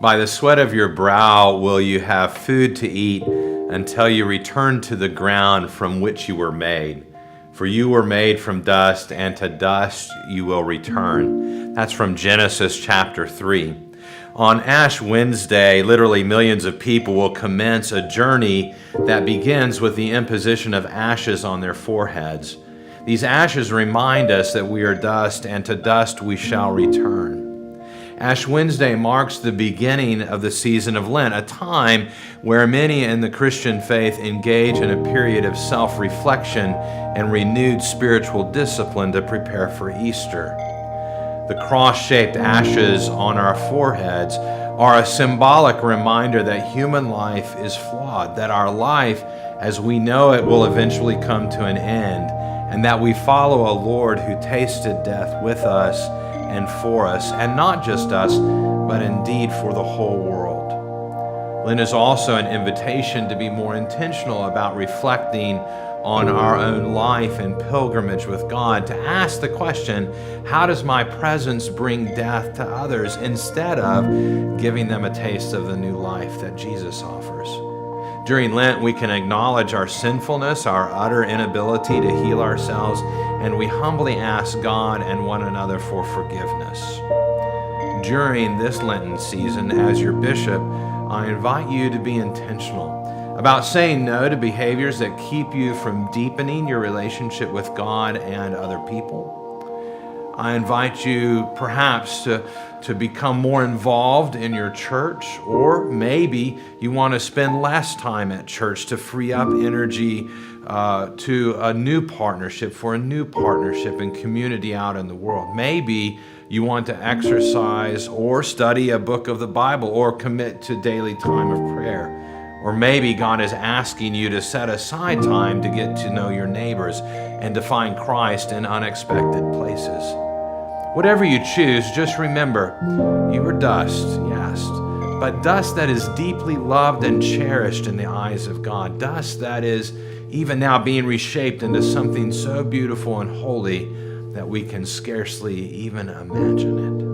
By the sweat of your brow will you have food to eat until you return to the ground from which you were made. For you were made from dust, and to dust you will return. That's from Genesis chapter 3. On Ash Wednesday, literally millions of people will commence a journey that begins with the imposition of ashes on their foreheads. These ashes remind us that we are dust, and to dust we shall return. Ash Wednesday marks the beginning of the season of Lent, a time where many in the Christian faith engage in a period of self-reflection and renewed spiritual discipline to prepare for Easter. The cross-shaped ashes on our foreheads are a symbolic reminder that human life is flawed, that our life as we know it will eventually come to an end, and that we follow a Lord who tasted death with us and for us, and not just us, but indeed for the whole world. Lent is also an invitation to be more intentional about reflecting on our own life and pilgrimage with God, to ask the question, how does my presence bring death to others, instead of giving them a taste of the new life that Jesus offers? During Lent, we can acknowledge our sinfulness, our utter inability to heal ourselves, and we humbly ask God and one another for forgiveness. During this Lenten season, as your bishop, I invite you to be intentional about saying no to behaviors that keep you from deepening your relationship with God and other people. I invite you perhaps to become more involved in your church, or maybe you want to spend less time at church to free up energy to a new partnership, and community out in the world. Maybe you want to exercise or study a book of the Bible or commit to daily time of prayer. Or maybe God is asking you to set aside time to get to know your neighbors and to find Christ in unexpected places. Whatever you choose, just remember, you are dust, yes, but dust that is deeply loved and cherished in the eyes of God. Dust that is even now being reshaped into something so beautiful and holy that we can scarcely even imagine it.